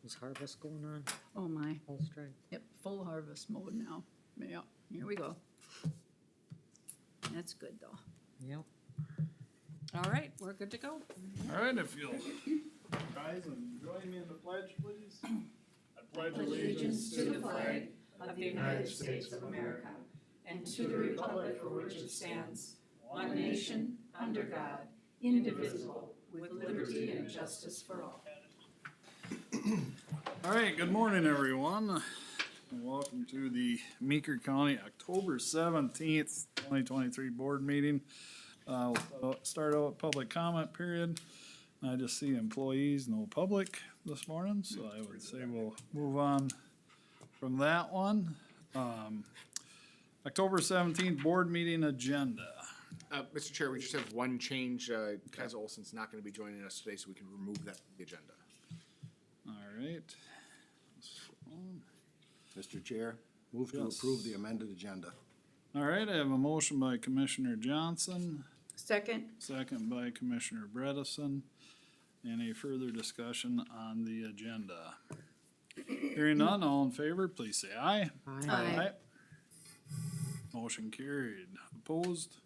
Is harvest going on? Oh my, Full strike? yep, full harvest mode now. Yeah, here we go. That's good though. Yep. All right, we're good to go. All right, if you'll rise and join me in the pledge, please. I pledge Allegiance to the flag of the United States of America and to the republic for which it stands, one nation, under God, indivisible, with liberty and justice for all. All right, good morning, everyone. And welcome to the Meeker County October 17th, 2023 board meeting. We'll start out with public comment period. I just see employees, no public this morning, so I would say we'll move on from that one. October 17th board meeting agenda. Mr. Chair, we just have one change. Kaiser Olson's not going to be joining us today, so we can remove that from the agenda. All right. Mr. Chair, move to Yes. approve the amended agenda. All right, I have a motion by Commissioner Johnson, Second, second by Commissioner Bredesen. Any further discussion on the agenda? Hearing none, all in favor, please say aye. Aye. Motion carried. Opposed?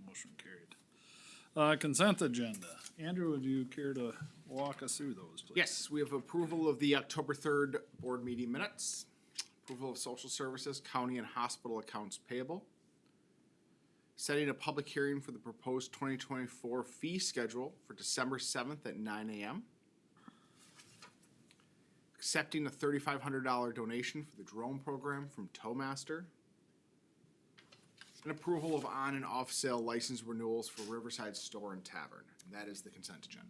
Motion carried. Consent agenda. Andrew, would you care to walk us through those, please? Yes, we have approval of the October 3rd board meeting minutes, approval of social services, county and hospital accounts payable, setting a public hearing for the proposed 2024 fee schedule for December 7th at 9 a.m., accepting a $3,500 donation for the drone program from Towmaster, and approval of on and off sale license renewals for Riverside Store and Tavern. And that is the consent agenda.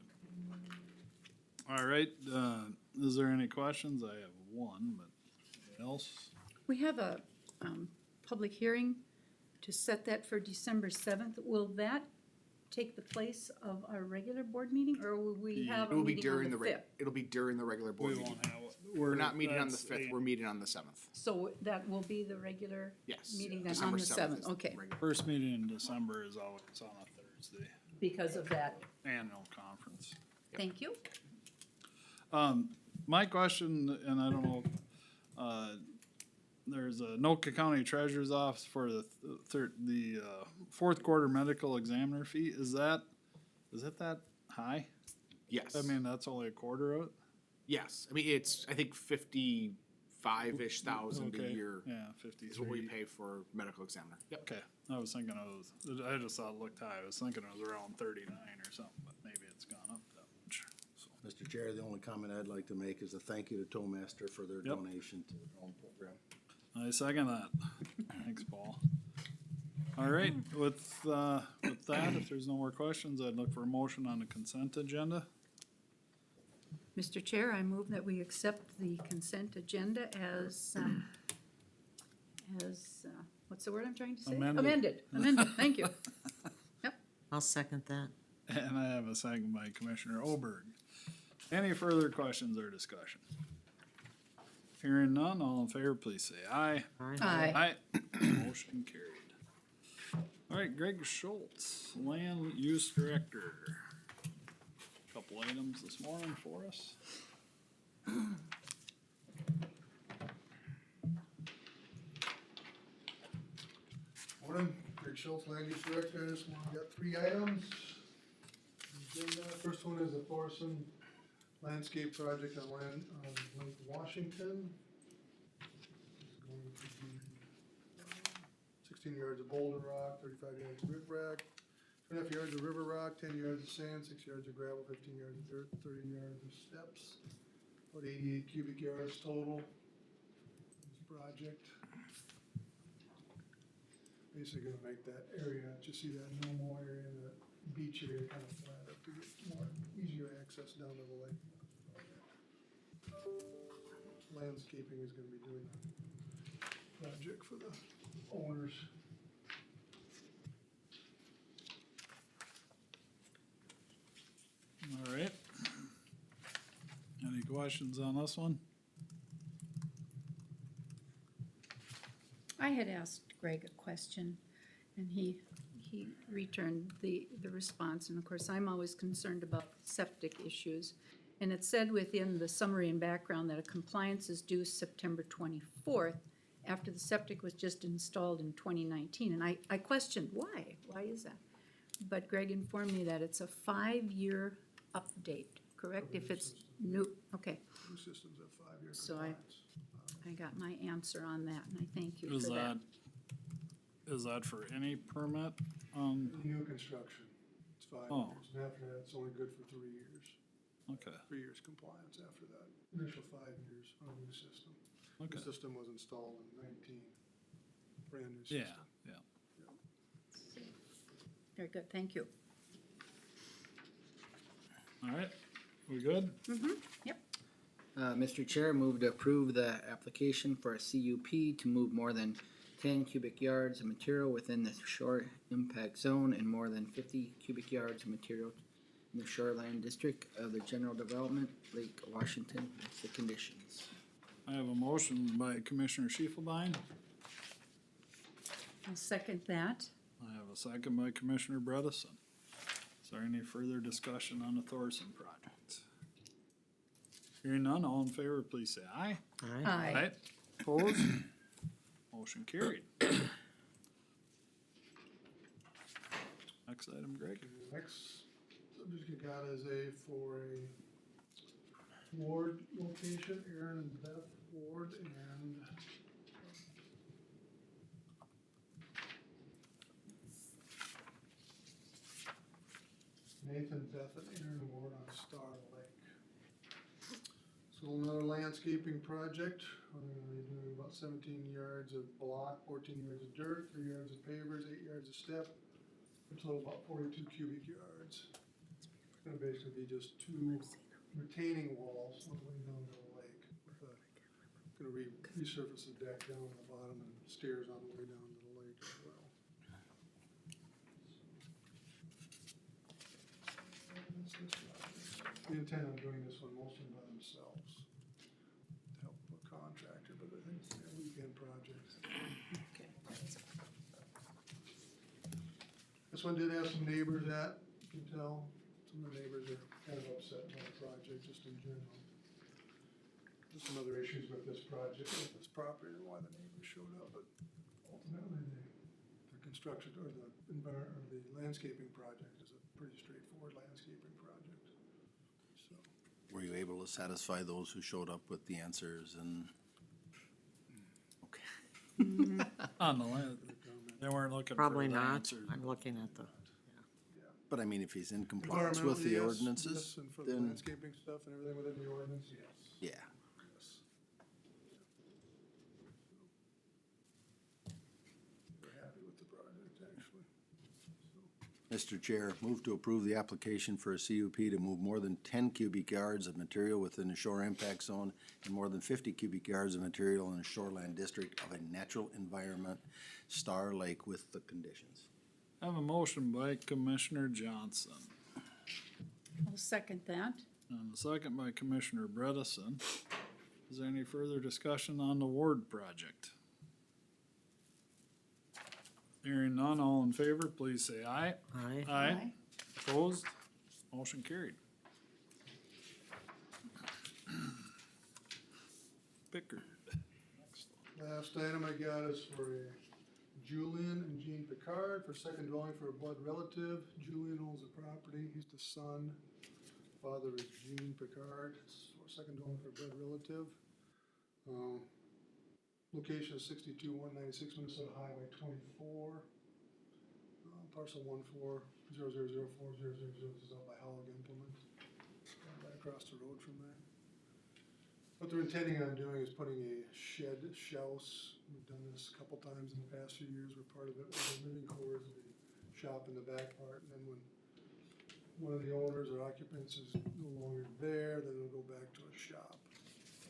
All right, is there any questions? I have one, but anything else? we have a public hearing to set that for December 7th. Will that take the place of our regular board meeting, or will we have It a will be meeting on during the the 5th? it'll be during the regular We board meeting. won't have. We're not meeting on the that's 5th, a- we're meeting on the 7th. So that will be the regular Yes. meeting then on December the 7th, is okay, regular. First meeting in December is always on a Thursday, because of that. annual conference. Thank you. My question, and I don't know, there's a Noka County Treasurer's Office for the fourth quarter medical examiner fee. Is that that high? Yes. I mean, that's only a quarter of it? Yes, I mean, it's, I think 55-ish thousand a Okay, year yeah, is what we 53. pay for medical examiner. Yep. Okay, I was thinking I just thought it looked high. I was thinking it was around 39 or something, but maybe it's gone up that much, so. Mr. Chair, the only comment I'd like to make is a thank you to Towmaster for their Yep. donation to the drone program. I second that. Thanks, Paul. All right, with that, if there's no more questions, I'd look for a motion on the consent agenda. Mr. Chair, I move that we accept the consent agenda as, what's the word I'm trying to say? Amended. Amended, thank you. I'll second that. And I have a second by Commissioner Oberg. Any further questions or discussion? Hearing none, all in favor, please say aye. Aye. Motion carried. All right, Greg Schultz, Land Use Director. Couple items this morning for us. Morning, Greg Schultz, Land Use Director. This one, we got 3 items. First one is the Thorson Landscape Project on Lake Washington. It's going to be 16 yards of boulder rock, 35 yards of riprap, 2.5 yards of river rock, 10 yards of sand, 6 yards of gravel, 15 yards of dirt, 30 yards of steps, about 88 cubic yards total. This project. Basically gonna make that area, just see that normal area, that beach area kind of flat up to get more easier access down to the lake. Landscaping is gonna be doing the project for the owners. All right. Any questions on this one? I had asked Greg a question, and he returned the response, and of course, I'm always concerned about septic issues. And it said within the summary and background that a compliance is due September 24th after the septic was just installed in 2019. And I questioned why? Why is that? But Greg informed me that it's a 5-year update, correct? If it's new, okay. New systems have 5-year So compliance. I got my answer on that, and I thank you Is for that. is that for any permit? New construction, it's 5 Oh. years, and after that, it's only good for 3 years. Okay, 3 years compliance after that, initial 5 years on a new system. okay. The system was installed in 19, brand new system. Yeah, yeah. Very good, thank you. All right, we good? Yep. Mr. Chair, move to approve the application for a CUP to move more than 10 cubic yards of material within the shore impact zone and more than 50 cubic yards of material in the shoreline district of the general development, Lake Washington, with the conditions. I have a motion by Commissioner Shifelbein. I'll second that. I have a second by Commissioner Bredesen. Is there any further discussion on the Thorson project? Hearing none, all in favor, please say aye. Aye. Opposed? Motion carried. Next item, Greg. Next subject you got is for a ward location, Aaron and Beth Ward, and Nathan, Beth, and Aaron Ward on Star Lake. So another landscaping project, we're gonna be doing about 17 yards of block, 14 yards of dirt, 3 yards of pavers, 8 yards of step, a total about 42 cubic yards. It's gonna basically be just 2 retaining walls on the way down to the lake. With gonna resurface the deck down on the bottom and stairs on the way down to the lake as well. That's this project. They intend on doing this one mostly by themselves. To help a contractor, but I think it's a weekend project. Okay. This one did have some neighbors at, you can tell, some of the neighbors are kind of upset about the project, just in general. There's some other issues with this project, with this property, and why the neighbors showed up, but ultimately, the construction, or the landscaping project is a pretty straightforward landscaping project, so. Were you able to satisfy those who showed up with the answers and? Okay. On the land, they weren't looking for Probably the not. answers. I'm looking at the, But I mean, if he's in compliance with the Environmentally, yes, ordinances, yes, and for the then, landscaping stuff and everything within the ordinance, yes. yeah. Yes. We're happy with the project, actually. Mr. Chair, move to approve the application for a CUP to move more than 10 cubic yards of material within the shore impact zone and more than 50 cubic yards of material in the shoreline district of a natural environment, Star Lake, with the conditions. I have a motion by Commissioner Johnson I'll second that. and a second by Commissioner Bredesen. Is there any further discussion on the Ward project? Hearing none, all in favor, please say aye. aye. Aye. Opposed? Motion carried. Pickard. Next one. Last item I got is for a Julian and Jean Picard for second dwelling for a blood relative. Julian owns the property, he's the son. Father is Jean Picard, it's for second dwelling for a blood relative. Location is 62-196 Minnesota Highway 24. Parcel 140004000 is out by Howell Implement. Right across the road from there. What they're intending on doing is putting a shed, house. We've done this a couple times in the past few years, where part of it was the living quarters, the shop in the back part, and then when one of the owners or occupants is no longer there, then it'll go back to a shop.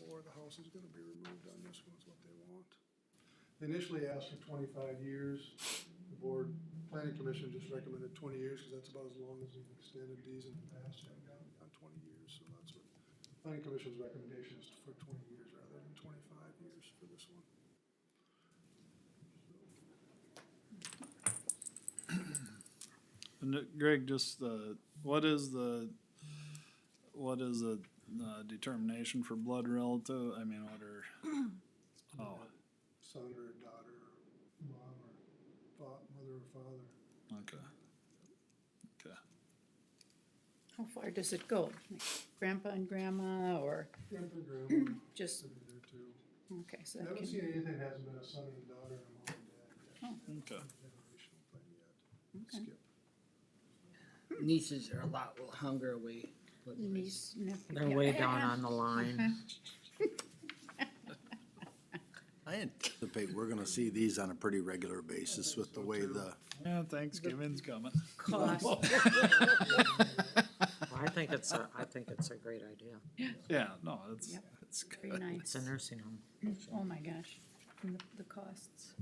Or the house is gonna be removed on this one, is what they want. They initially asked for 25 years. The board, planning commission just recommended 20 years, because that's about as long as we've extended these in the past, have gone on 20 years, so that's what planning commission's recommendation is, for 20 years rather than 25 years for this one. And Greg, just, what is the determination for blood relative, I mean, what are, oh, Son or daughter, or mom or mother or father. okay. Okay, How far does it go? Like grandpa and grandma, or Grandpa, grandma, just, could be there too. okay, so I that haven't can, seen anything that hasn't been a son and a daughter and a mom and dad yet. okay. Generational thing yet. Okay. Skip. Nieces are a lot longer away. niece, nephew. They're yeah. way down on the line. I anticipate we're gonna see these on a pretty regular basis with the way the, Yeah, Thanksgiving's coming. Cost, Well, I think it's a great idea. Yeah, no, it's, Yep. it's very good. nice. It's a nursing home. Oh my gosh, and the costs.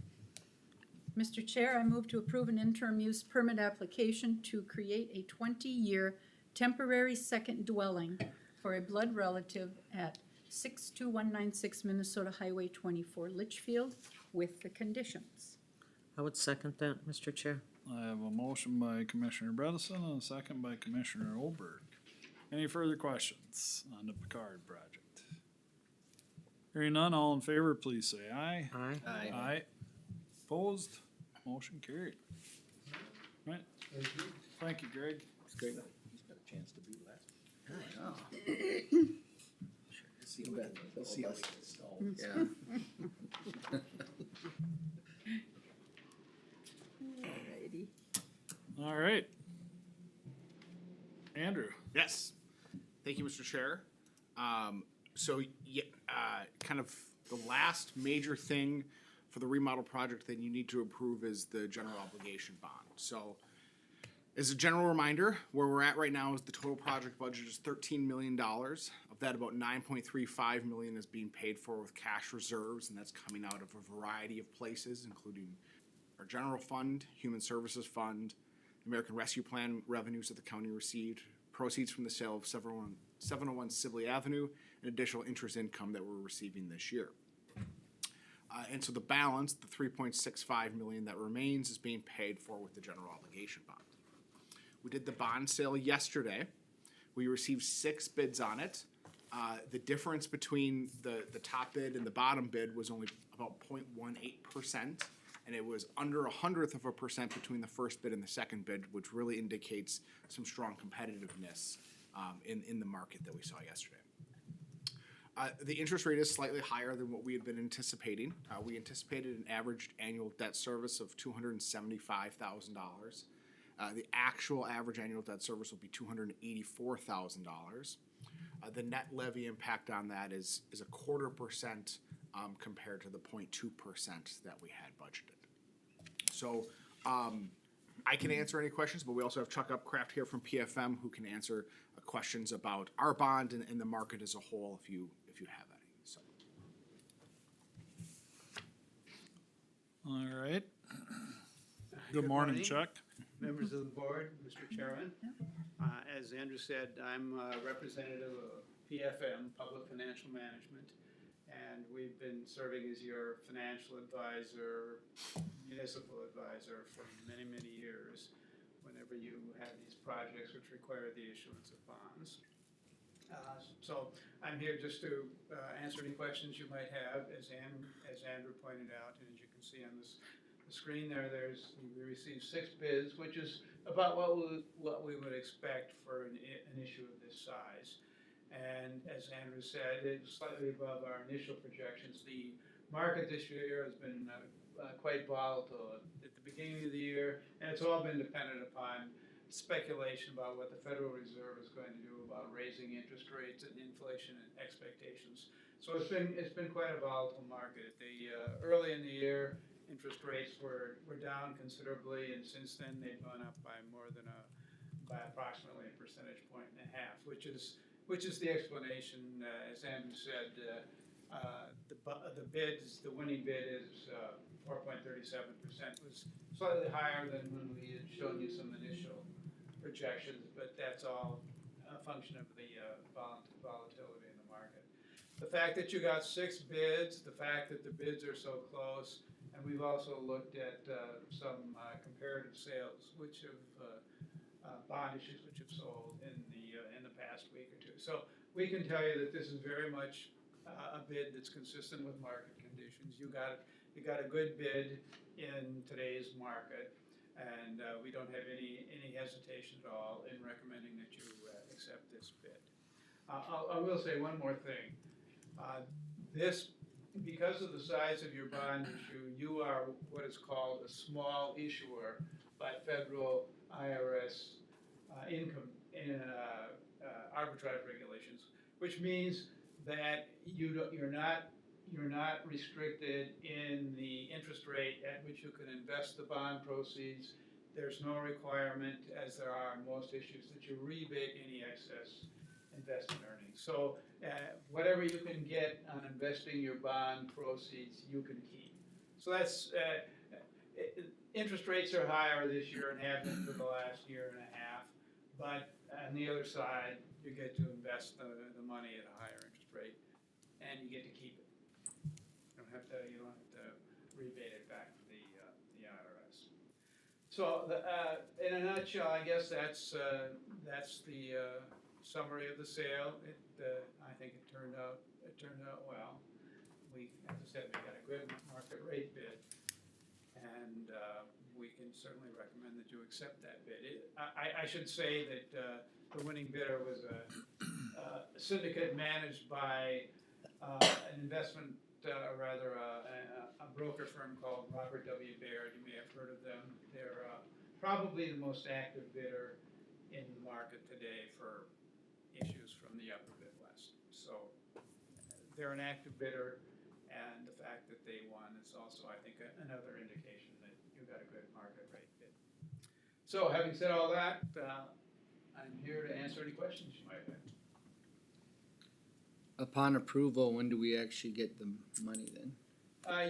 Mr. Chair, I move to approve an interim use permit application to create a 20-year temporary second dwelling for a blood relative at 62196 Minnesota Highway 24 Litchfield with the conditions. I would second that, Mr. Chair. I have a motion by Commissioner Bredesen and a second by Commissioner Olberg. Any further questions on the Picard project? Hearing none, all in favor, please say aye. Aye. Aye. Opposed? Motion carried. Right, Thank you. thank you, Greg. it's great. He's got a chance to be last. Yeah. Alrighty. All right. Andrew, Yes. Thank you, Mr. Chair. So, kind of the last major thing for the remodel project that you need to approve is the general obligation bond. So, as a general reminder, where we're at right now is the total project budget is $13 million. Of that, about $9.35 million is being paid for with cash reserves, and that's coming out of a variety of places, including our general fund, human services fund, American Rescue Plan revenues that the county received, proceeds from the sale of 701 Sibley Avenue, and additional interest income that we're receiving this year. And so the balance, the $3.65 million that remains, is being paid for with the general obligation bond. We did the bond sale yesterday. We received 6 bids on it. The difference between the top bid and the bottom bid was only about 0.18%, and it was under 0.00% between the first bid and the second bid, which really indicates some strong competitiveness in the market that we saw yesterday. The interest rate is slightly higher than what we had been anticipating. We anticipated an average annual debt service of $275,000. The actual average annual debt service will be $284,000. The net levy impact on that is 0.25% compared to the 0.2% that we had budgeted. So I can answer any questions, but we also have Chuck Upcraft here from PFM who can answer questions about our bond and the market as a whole if you have any. So. all right. Good morning, Chuck. Members of the board, Mr. Chairman. As Andrew said, I'm a representative of PFM, Public Financial Management, and we've been serving as your financial advisor, municipal advisor for many, many years whenever you have these projects which require the issuance of bonds. So I'm here just to answer any questions you might have, as Andrew pointed out, and as you can see on the screen there, we received 6 bids, which is about what we would expect for an issue of this size. And as Andrew said, it's slightly above our initial projections. The market this year has been quite volatile at the beginning of the year, and it's all been dependent upon speculation about what the Federal Reserve is going to do about raising interest rates and inflation and expectations. So it's been quite a volatile market. Early in the year, interest rates were down considerably, and since then they've gone up by by approximately 1.5 percentage points, which is the explanation. As Andrew said, the winning bid is 4.37%, was slightly higher than when we had shown you some initial projections, but that's all a function of the volatility in the market. The fact that you got 6 bids, the fact that the bids are so close, and we've also looked at some comparative sales, which have bond issues which have sold in the past week or two. So we can tell you that this is very much a bid that's consistent with market conditions. You got a good bid in today's market, and we don't have any hesitation at all in recommending that you accept this bid. I will say one more thing. Because of the size of your bond issue, you are what is called a small issuer by federal IRS income arbitrage regulations, which means that you're not restricted in the interest rate at which you can invest the bond proceeds. There's no requirement, as there are in most issues, that you rebate any excess investment earnings. So whatever you can get on investing your bond proceeds, you can keep. So that's, interest rates are higher this year and have been for the last year and a half. But on the other side, you get to invest the money at a higher interest rate, and you get to keep it. You don't have to rebate it back to the IRS. So in a nutshell, I guess that's the summary of the sale. I think it turned out well. As I said, we got a good market rate bid, and we can certainly recommend that you accept that bid. I should say that the winning bidder was a syndicate managed by an investment, a broker firm called Robert W. Baird. You may have heard of them. They're probably the most active bidder in the market today for issues from the upper Midwest. So they're an active bidder, and the fact that they won is also, I think, another indication that you got a good market rate bid. So having said all that, I'm here to answer any questions you might have. Upon approval, when do we actually get the money then?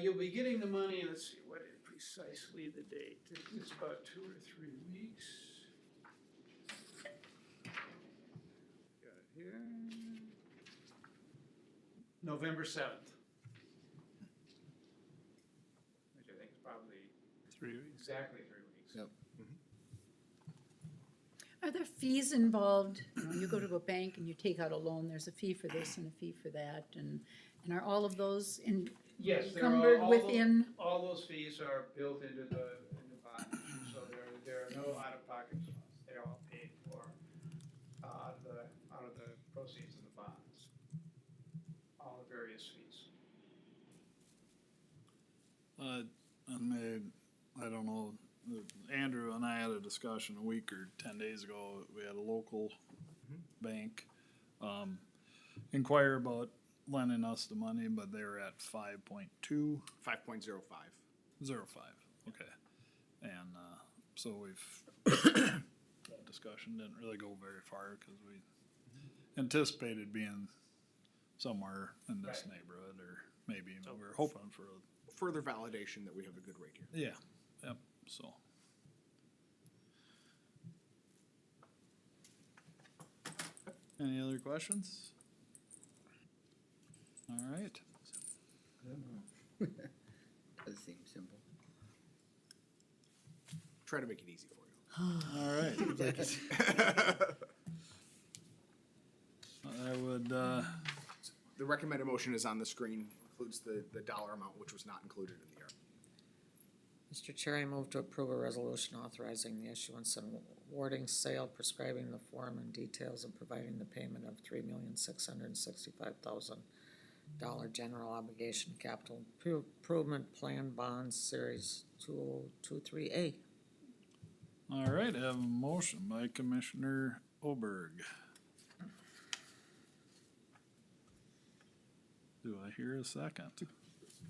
You'll be getting the money, let's see, what is precisely the date? It's about 2 or 3 weeks. Got it here. November 7th. Which I think is probably 3 weeks. exactly 3 weeks. Yep. Are there fees involved? You know, you go to a bank and you take out a loan, there's a fee for this and a fee for that, and are all of those Yes, encumbered within? all those fees are built into the bond issue, so there are no out-of-pocket costs. They're all paid for out of the proceeds of the bonds. All the various fees. I don't know, Andrew and I had a discussion a week or 10 days ago. We had a local bank inquire about lending us the money, but they were at 5.2. 5.05. 05, okay. And so that discussion didn't really go very far because we anticipated being somewhere in this Right. neighborhood, or maybe we were hoping for Further validation that we have a good rate here. yep, so. Any other questions? All right. Does seem simple. Try to make it easy for you. All right. I would, The recommended motion is on the screen, includes the dollar amount, which was not included in the ER. Mr. Chair, I move to approve a resolution authorizing the issuance and awarding sale, prescribing the form and details, and providing the payment of $3,665,000 general obligation capital improvement plan bonds series 2023A. all right, I have a motion by Commissioner Oberg. Do I hear a second?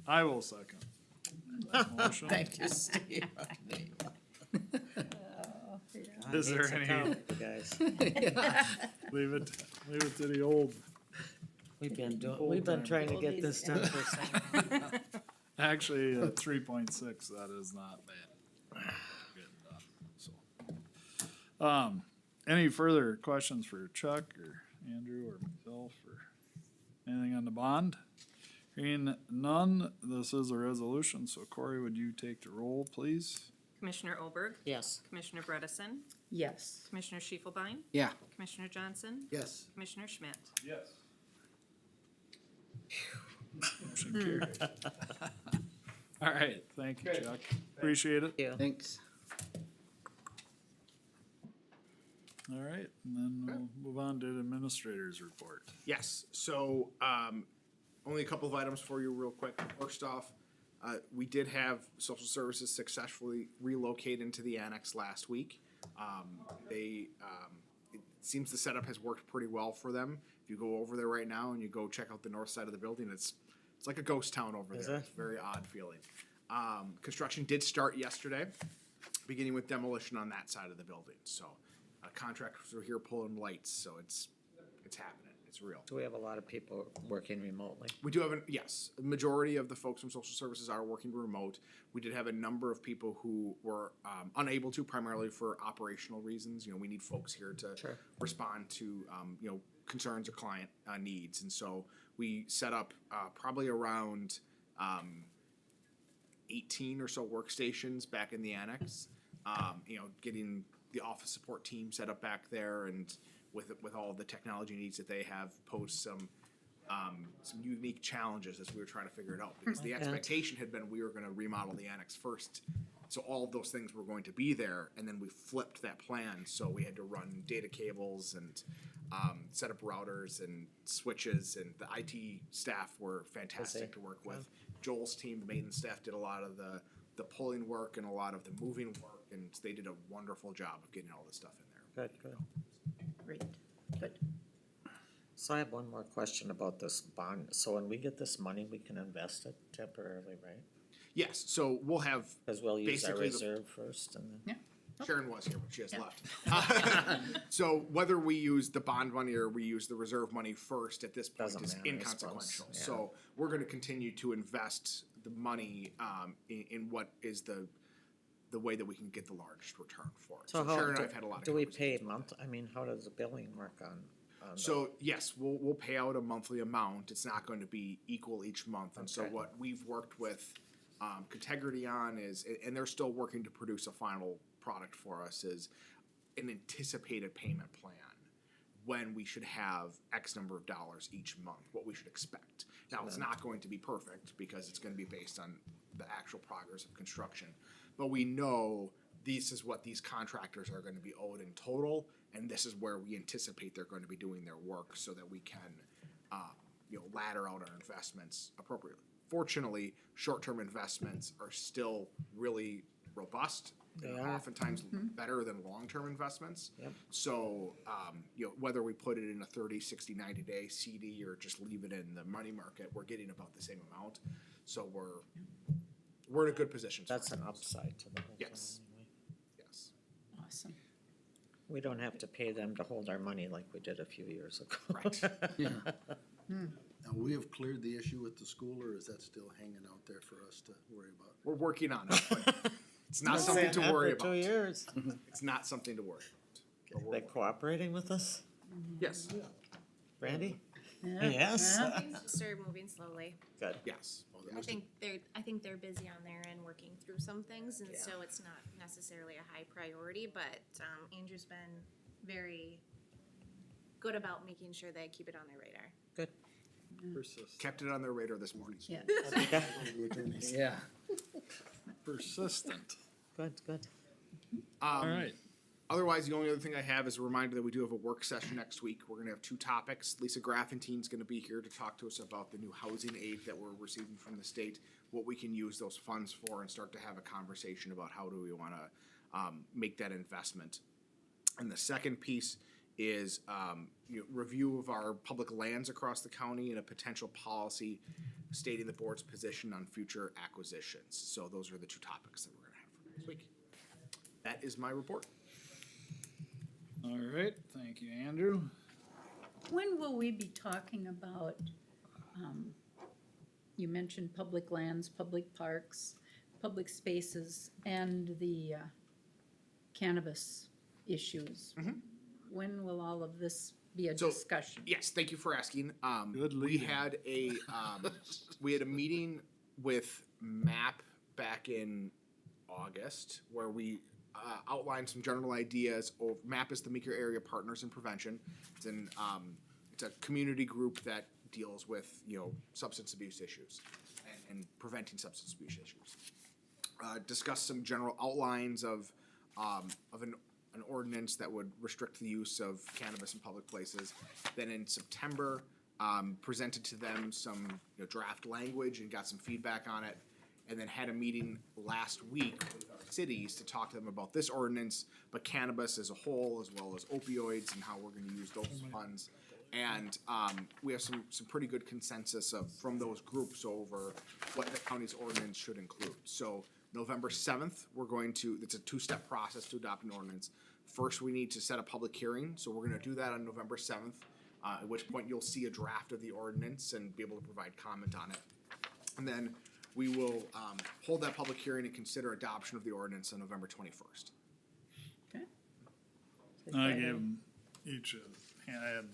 I will second. that motion. Thank you, Steve. Is there any- Guys, Leave it to the old. we've been trying to get this done for so long. Actually, 3.6, that is not bad. Getting done, so. Any further questions for Chuck or Andrew or myself or anything on the bond? Hearing none, this is a resolution, so Corey, would you take the roll, please? Commissioner Olberg, Yes. Commissioner Bredesen, Yes. Commissioner Schiefelbein, Yeah. Commissioner Johnson, Yes. Commissioner Schmidt. Yes. Motion carried. All right, thank you, Good. Chuck. Appreciate it. Yeah. Thanks. All right, and then we'll move on to the administrator's report. Yes, so, only a couple of items for you real quick. First off, we did have social services successfully relocate into the annex last week. It seems the setup has worked pretty well for them. If you go over there right now and you go check out the north side of the building, it's like a ghost town over Is there. it? It's a very odd feeling. Construction did start yesterday, beginning with demolition on that side of the building, so, contractors are here pulling lights, so it's happening, it's real. Do we have a lot of people working remotely? We do have yes, a majority of the folks from social services are working remote. We did have a number of people who were unable to, primarily for operational reasons. You know, we need folks here to Sure. respond to, concerns or client needs. And so we set up probably around 18 or so workstations back in the annex. Getting the office support team set up back there, and with all the technology needs that they have, posed some unique challenges as we were trying to figure it out. Because the expectation had been we were going to remodel the annex first, so all of those things were going to be there, and then we flipped that plan. So we had to run data cables and set up routers and switches, and the IT staff were fantastic to work with. Joel's team, the maintenance staff, did a lot of the pulling work and a lot of the moving work, and they did a wonderful job of getting all this stuff in there. Good. Great. Good. So I have one more question about this bond. So when we get this money, we can invest it temporarily, right? Yes, so we'll have, Because we'll use our Basically the- reserve first and then. Sharon was here, but she has left. So whether we use the bond money or we use the reserve money first at this point Doesn't is matter, I inconsequential. suppose, yeah. So we're gonna continue to invest the money in what is the way that we can get the largest return for it. So how, Sharon and I have had a lot of do we pay conversations. I mean, how does the billing work on the- So yes, we'll pay out a monthly amount. It's not going to be equal each month. And so Okay. what we've worked with Contegrity on is, and they're still working to produce a final product for us, is an anticipated payment plan when we should have X number of dollars each month, what we should expect. Now, it's not going to be perfect because it's going to be based on the actual progress of construction. But we know this is what these contractors are going to be owed in total, and this is where we anticipate they're going to be doing their work so that we can, ladder out our investments appropriately. Fortunately, short-term investments are still really robust. They and are. oftentimes better than long-term investments. Yep. So, whether we put it in a 30, 60, 90-day CD or just leave it in the money market, we're getting about the same amount. So we're in a good position. That's an upside to the whole thing Yes. anyway. Yes. Awesome. We don't have to pay them to hold our money like we did a few years ago. Right. Yeah. Now, we have cleared the issue with the school, or is that still hanging out there for us to worry about? We're working on it, but it's not Been something saying to that worry for 2 about. years. It's not something to worry about. But we're They working. cooperating with us, Yes, Randy? Yeah. Yes. Yeah. Things just are moving slowly. Good. yes. Well, I think they're busy on their end working through some things, and so it's not necessarily a high priority, but Andrew's been very good about making sure they keep it on their radar. Good. Kept it on their radar this morning. Yeah. Yeah. Persistent. Good. All right. Otherwise, the only other thing I have is a reminder that we do have a work session next week. We're gonna have 2 topics. Lisa Graffentine's gonna be here to talk to us about the new housing aid that we're receiving from the state, what we can use those funds for, and start to have a conversation about how do we wanna make that investment. And the second piece is review of our public lands across the county and a potential policy stating the board's position on future acquisitions. So those are the 2 topics that we're gonna have for next week. That is my report. All right, thank you, Andrew. When will we be talking about, you mentioned public lands, public parks, public spaces, and the cannabis issues? When will all of this be a So- discussion? Yes, thank you for asking. Good We lead-in. had a meeting with MAP back in August where we outline some general ideas, or MAP is the Meeker Area Partners in Prevention. It's a community group that deals with, substance abuse issues and preventing substance abuse issues. Discuss some general outlines of an ordinance that would restrict the use of cannabis in public places. Then in September, presented to them some draft language and got some feedback on it. And then had a meeting last week with our cities to talk to them about this ordinance, but cannabis as a whole, as well as opioids and how we're gonna use those funds. And we have some pretty good consensus from those groups over what the county's ordinance should include. So November 7th, it's a two-step process to adopt an ordinance. First, we need to set a public hearing, so we're gonna do that on November 7th, at which point you'll see a draft of the ordinance and be able to provide comment on it. And then we will hold that public hearing and consider adoption of the ordinance on November 21st. I gave them each I had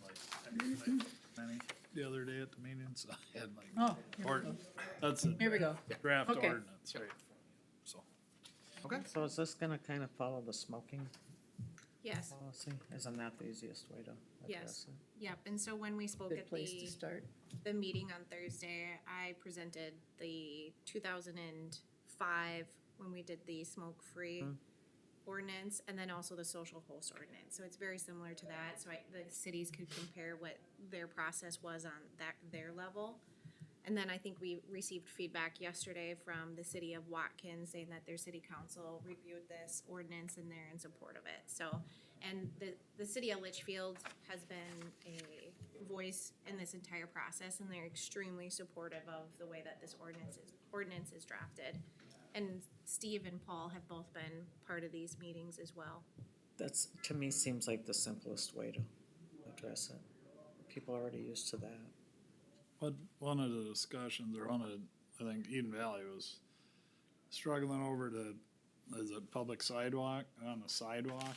many the other day at the meeting, so I had Oh, here we or, go. that's a Here we go. draft Okay. ordinance, right? So, Okay. So is this gonna kind of follow the smoking Yes, policy? Isn't that the easiest way to Yes. address it? yep, and so when we spoke Good at place to start. the meeting on Thursday, I presented the 2005, when we did the smoke-free ordinance, and then also the social host ordinance. So it's very similar to that, so the cities could compare what their process was on their level. And then I think we received feedback yesterday from the city of Watkins saying that their city council reviewed this ordinance and they're in support of it. So, and the city of Litchfield has been a voice in this entire process, and they're extremely supportive of the way that this ordinance is drafted. And Steve and Paul have both been part of these meetings as well. That's, to me, seems like the simplest way to address it. People are already used to that. but one of the discussions, or I think Eden Valley was struggling over is it public sidewalk, on the sidewalk?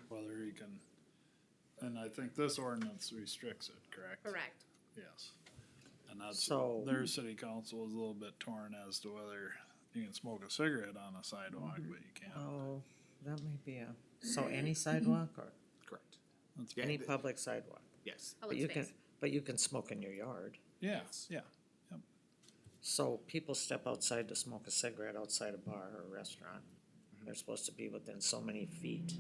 Whether you can, and I think this ordinance restricts it, correct? Correct. Yes. And that's, So- their city council is a little bit torn as to whether you can smoke a cigarette on a sidewalk, but you can't. Oh, that may be so any sidewalk or Correct. That's, Yeah, any the- public sidewalk? Yes. But Public you can, space. but you can smoke in your yard. yeah, yeah. So people step outside to smoke a cigarette outside a bar or a restaurant. They're supposed to be within so many feet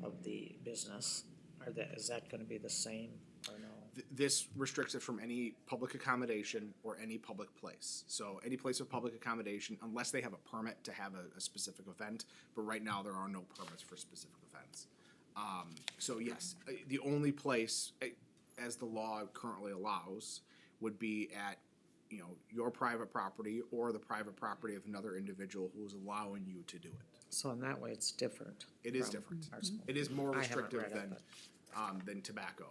of the business. Is that gonna be the same or no? This restricts it from any public accommodation or any public place. So any place of public accommodation, unless they have a permit to have a specific event, but right now there are no permits for specific events. So yes, the only place, as the law currently allows, would be at, your private property or the private property of another individual who is allowing you to do it. So in that way, it's different. It is from different. our smoking. It is more I haven't restrictive read it, but than tobacco,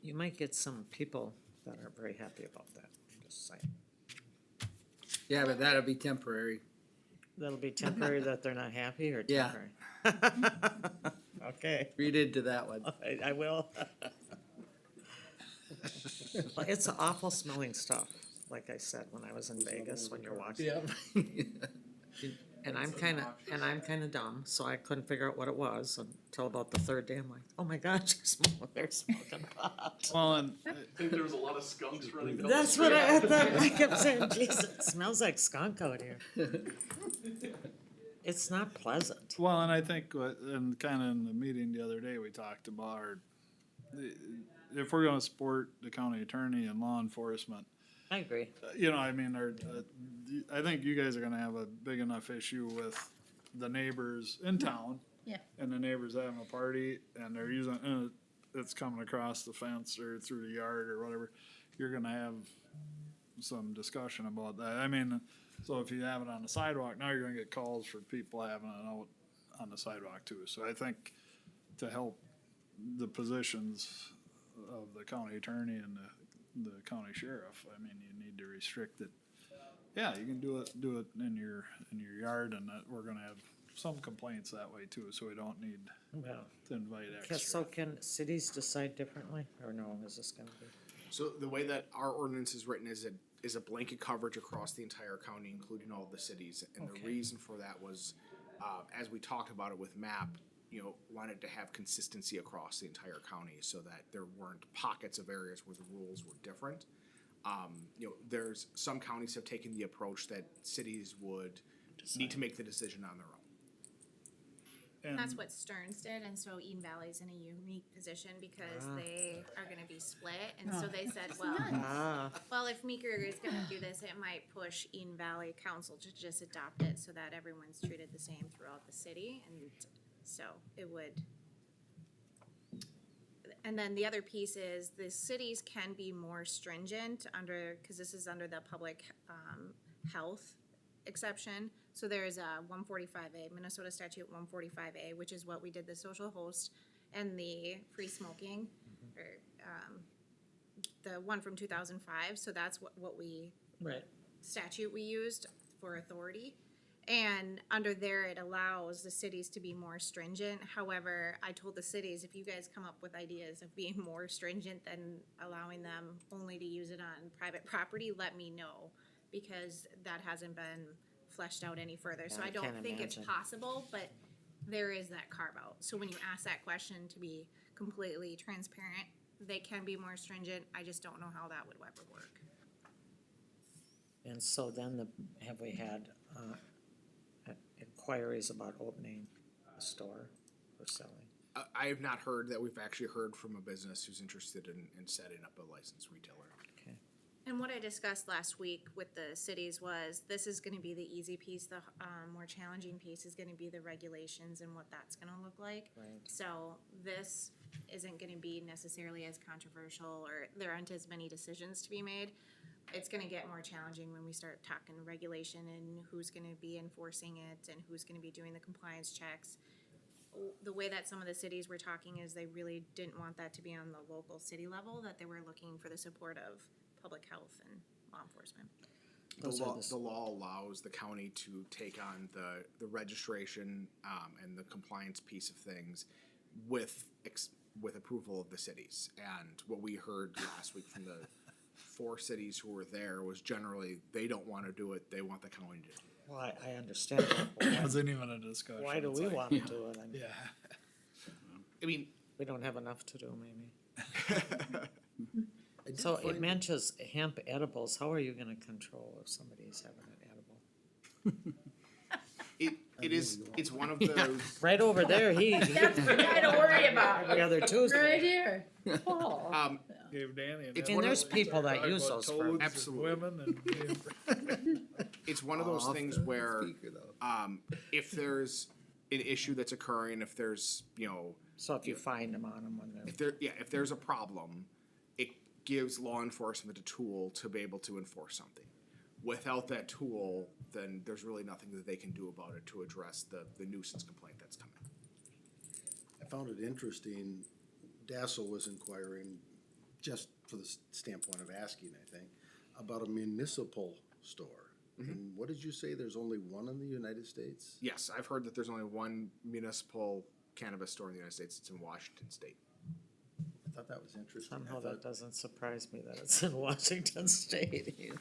You might get some people that are very happy about that, I'm just saying. Yeah, but that'll be temporary. That'll be temporary that they're not happy or Yeah. temporary? Okay, Read into that one. I will. It's awful smelling stuff, like I said, when I was in Vegas, when you're watching. And I'm kinda dumb, so I couldn't figure out what it was until about the third day. I'm like, oh my gosh, they're smoking pot. Well, and I think there was a lot of skunks running down the That's street. what I thought. I kept saying, Jesus, it smells like skunk out here. It's not pleasant. well, and I think and kind of in the meeting the other day, we talked about if we're gonna support the county attorney and law enforcement, I agree. I think you guys are gonna have a big enough issue with the neighbors in town. Yeah. And the neighbors having a party and they're using, it's coming across the fence or through the yard or whatever. You're gonna have some discussion about that. I mean, so if you have it on the sidewalk, now you're gonna get calls for people having it out on the sidewalk too. So I think to help the positions of the county attorney and the county sheriff, I mean, you need to restrict it. Yeah, you can do it in your yard, and that we're gonna have some complaints that way too, so we don't need Well, to invite so extra. can cities decide differently, or no, is this gonna be? So the way that our ordinance is written is a blanket coverage across the entire county, including all the cities. And the Okay. reason for that was as we talked about it with MAP, wanted to have consistency across the entire county so that there weren't pockets of areas where the rules were different. There's some counties have taken the approach that cities would need to make the decision on their own. And that's what Stearns did, and so Eden Valley's in a unique position because they are gonna be split, and so they said, well, if Meeker is gonna do this, it might push Eden Valley Council to just adopt it so that everyone's treated the same throughout the city, and so it would. And then the other piece is the cities can be more stringent cause this is under the public, health exception. So there's a 145A, Minnesota statute 145A, which is what we did the social host and the free smoking, or the one from 2005. So that's what we statute we used for authority. And under there, it allows the cities to be more stringent. However, I told the cities, if you guys come up with ideas of being more stringent than allowing them only to use it on private property, let me know, because that hasn't been fleshed out any further. So I don't think it's possible, but there is that carve out. So when you ask that question, to be completely transparent, they can be more stringent. I just don't know how that would ever work. And so then have we had, inquiries about opening a store or selling? I have not heard that. We've actually heard from a business who's interested in setting up a licensed retailer. Okay. And what I discussed last week with the cities was, this is gonna be the easy piece. The more challenging piece is gonna be the regulations and what that's gonna look like. Right. So this isn't gonna be necessarily as controversial, or there aren't as many decisions to be made. It's gonna get more challenging when we start talking regulation and who's gonna be enforcing it and who's gonna be doing the compliance checks. The way that some of the cities were talking is they really didn't want that to be on the local city level, that they were looking for the support of public health and law enforcement. The law allows the county to take on the registration and the compliance piece of things with approval of the cities. And what we heard last week from the 4 cities who were there was generally they don't want to do it; they want the county to do it. Well, I understand that. but It wasn't even a discussion. Why do It's we like, want to do it? I mean, Yeah. I mean, we don't have enough to do, maybe. I did So it find- mentions hemp edibles. How are you gonna control if somebody's having an edible? it's one of those. Right over there, he That's what I don't worry about. every other Tuesday. Right here. Paul. Gave Danny an It's And one of there's those- people that talk use about those toads for, and Absolutely. women and It's one of those Off things the where speaker, though. if there's an issue that's occurring, if there's so if you find them on them when they're, if there's a problem, it gives law enforcement a tool to be able to enforce something. Without that tool, then there's really nothing that they can do about it to address the nuisance complaint that's coming. I found it interesting, Dassel was inquiring, just for the standpoint of asking, I think, about a municipal store. And what did you say, there's only one in the United States? Yes, I've heard that there's only one municipal cannabis store in the United States. It's in Washington State. I thought that was interesting. I somehow thought- that doesn't surprise me that it's in Washington State either.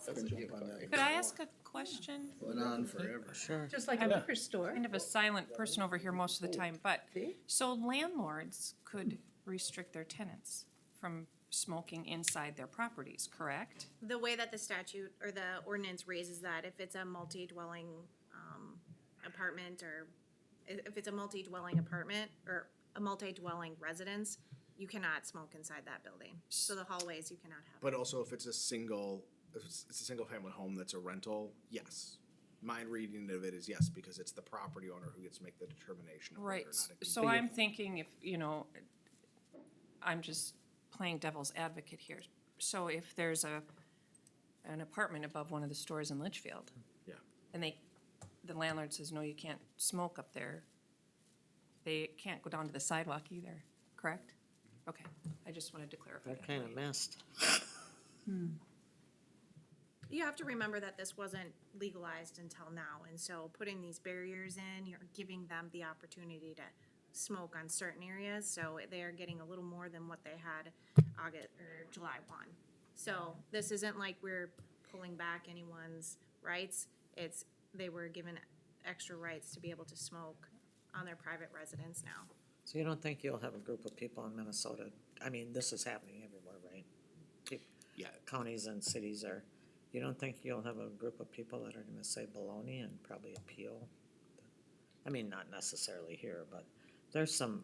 Doesn't jump give on that. away. Could I ask a question? Went on forever. Sure. Just like a liquor store. Kind of a silent person over here most of the time, but, See? so landlords could restrict their tenants from smoking inside their properties, correct? The way that the statute or the ordinance raises that, if it's a multi-dwelling, apartment, or if it's a multi-dwelling apartment or a multi-dwelling residence, you cannot smoke inside that building. So the hallways, you cannot have. But also, if it's a single family home that's a rental, yes. My reading of it is yes, because it's the property owner who gets to make the determination of whether or Right, not it can so be. I'm thinking if, I'm just playing devil's advocate here. So if there's an apartment above one of the stores in Litchfield. Yeah. And the landlord says, no, you can't smoke up there. They can't go down to the sidewalk either, correct? Okay, I just wanted to clarify That that. kind of messed. You have to remember that this wasn't legalized until now, and so putting these barriers in, you're giving them the opportunity to smoke on certain areas, so they are getting a little more than what they had July 1. So this isn't like we're pulling back anyone's rights, they were given extra rights to be able to smoke on their private residence now. So you don't think you'll have a group of people in Minnesota, I mean, this is happening everywhere, right? Yeah. Counties and cities are, you don't think you'll have a group of people that are gonna say baloney and probably appeal? I mean, not necessarily here, but there's some,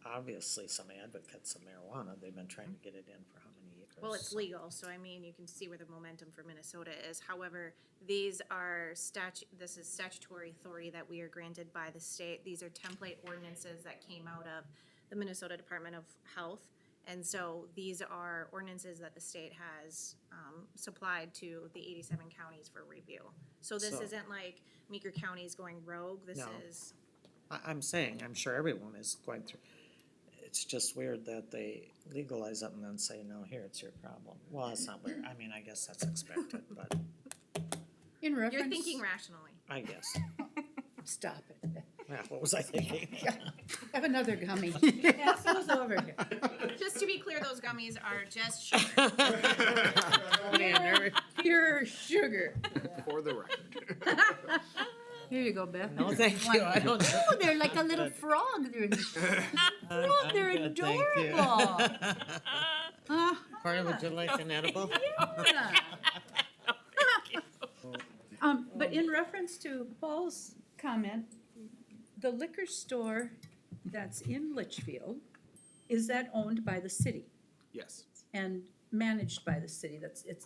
obviously some advocates of marijuana, they've been trying to get it in for how many years? Well, it's so- legal, so I mean, you can see where the momentum for Minnesota is. However, these are this is statutory authority that we are granted by the state. These are template ordinances that came out of the Minnesota Department of Health. And so these are ordinances that the state has supplied to the 87 counties for review. So this So- isn't like Meeker County is going rogue, this No. is, I'm saying, I'm sure everyone is going through, it's just weird that they legalize it and then say, no, here, it's your problem. Well, it's not weird, I mean, I guess that's expected, but In reference. you're thinking rationally. I guess, Stop it. yeah, what was I thinking? Have another gummy. Pass those over here. Just to be clear, those gummies are just sugar. Pure sugar. For the record. Here you go, Beth. No, thank you, I don't. Oh, they're like a little frog. They're I'm they're good, thank you. adorable. Corey, would you like an edible? Yeah. But in reference to Paul's comment, the liquor store that's in Litchfield, is that owned by the city Yes. and managed by the city? It's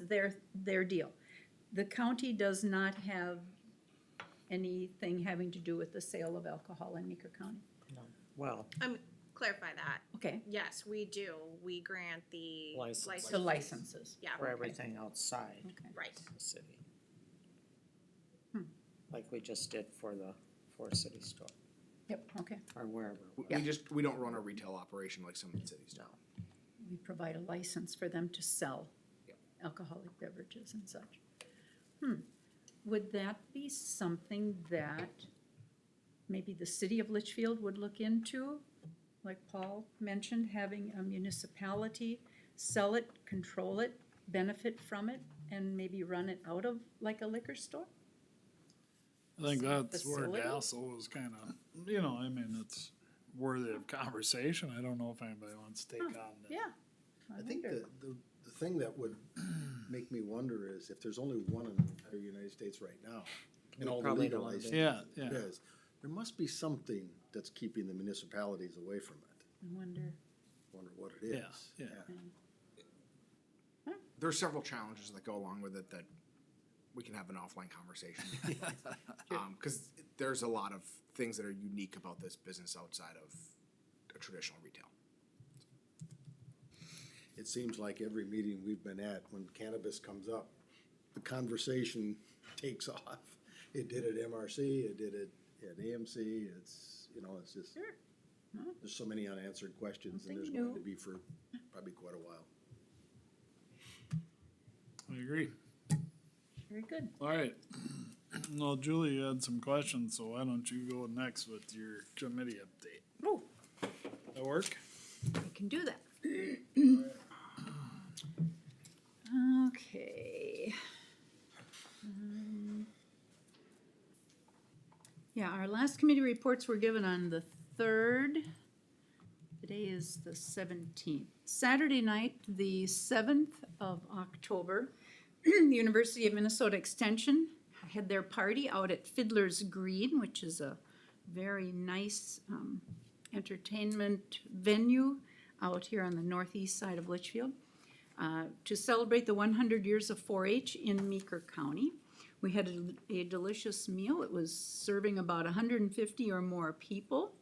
their deal. The county does not have anything having to do with the sale of alcohol in Meeker County? Well, Clarify that. Okay, Yes, we do. We grant the License. the license. licenses. Yeah, for everything outside Okay. right. the city. Hmm. Like we just did for the Forest City store, Yep, okay. or wherever. We don't run a retail operation like some cities do. No. We provide a license for them to sell Yep. alcoholic beverages and such. Would that be something that maybe the city of Litchfield would look into? Like Paul mentioned, having a municipality sell it, control it, benefit from it, and maybe run it out of like a liquor store? I think that's where Facility? Dassel was kind of, I mean, it's worthy of conversation. I don't know if anybody wants to take on that. Yeah. I think wonder. the thing that would make me wonder is if there's only one in the entire United States right now. We And all the probably legal don't wanna do licenses Yeah, yeah. it is, there must be something that's keeping the municipalities away from it. I wonder. Wonder what it is. Yeah, yeah. There's several challenges that go along with it that we can have an offline conversation. Cause there's a lot of things that are unique about this business outside of a traditional retail. It seems like every meeting we've been at, when cannabis comes up, the conversation takes off. It did at MRC, it did it at AMC, it's just, Sure. there's so many unanswered questions, and there's Something going to new. be for probably quite a while. I agree. Very good. All right. Well, Julie, you had some questions, so why don't you go next with your committee update? Oh, That work? I can do that. Okay. Yeah, our last committee reports were given on the 3rd. Today is the 17th. Saturday night, the 7th of October, the University of Minnesota Extension had their party out at Fiddler's Green, which is a very nice entertainment venue out here on the northeast side of Litchfield, to celebrate the 100 years of 4-H in Meeker County. We had a delicious meal. It was serving about 150 or more people,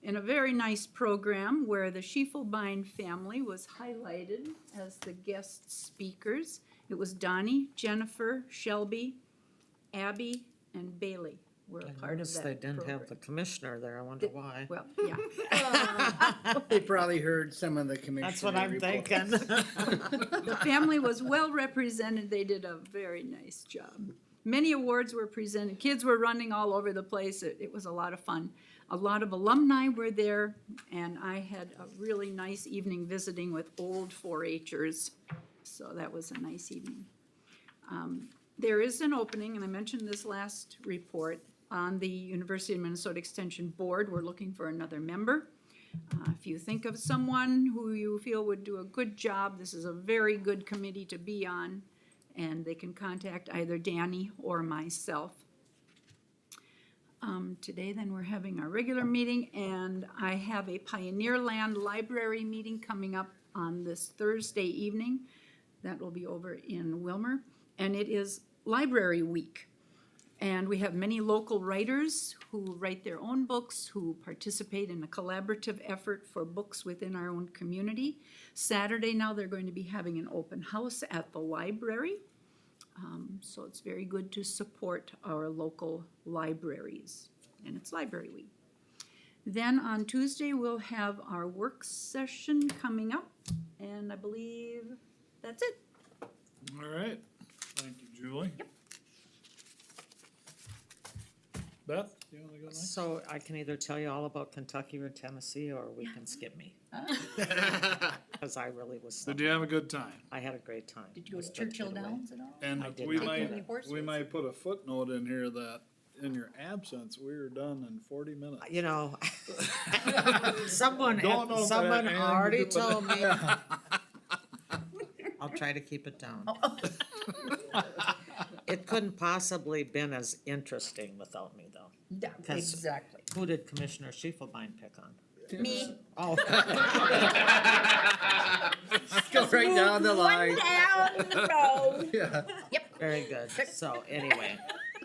and a very nice program where the Schiefelbein family was highlighted as the guest speakers. It was Donnie, Jennifer, Shelby, Abby, and Bailey were a I part of noticed that they didn't have the program. commissioner there, I wonder why. Well, yeah. They probably heard some of the commissioner That's what I'm reports. thinking. The family was well represented. They did a very nice job. Many awards were presented. Kids were running all over the place. It was a lot of fun. A lot of alumni were there, and I had a really nice evening visiting with old 4-H'ers. So that was a nice evening. There is an opening, and I mentioned this last report, on the University of Minnesota Extension Board. We're looking for another member. If you think of someone who you feel would do a good job, this is a very good committee to be on, and they can contact either Danny or myself. Today then we're having our regular meeting, and I have a Pioneer Land Library meeting coming up on this Thursday evening. That will be over in Wilmer, and it is Library Week. And we have many local writers who write their own books, who participate in a collaborative effort for books within our own community. Saturday now, they're going to be having an open house at the library. So it's very good to support our local libraries, and it's Library Week. Then on Tuesday, we'll have our work session coming up, and I believe that's it. All right, thank you, Julie. Yep. Beth, you wanna go next? So I can either tell you all about Kentucky or Tennessee, or we can skip me. Cause I really was. Did you have a good time? I had a great time. Did you go It was to good Churchill getaway. Downs at all? And I did we not. might, Any horses? we might put a footnote in here that in your absence, we were done in 40 minutes. You know, someone Don't know if that had anything to already do with told me. I'll try to keep it down. It couldn't possibly been as interesting without me, though. Yeah, 'Cause- exactly. Who did Commissioner Schiefelbein pick on? Me. Oh. Go right down the line. Down the road. Yeah. Very good. So anyway,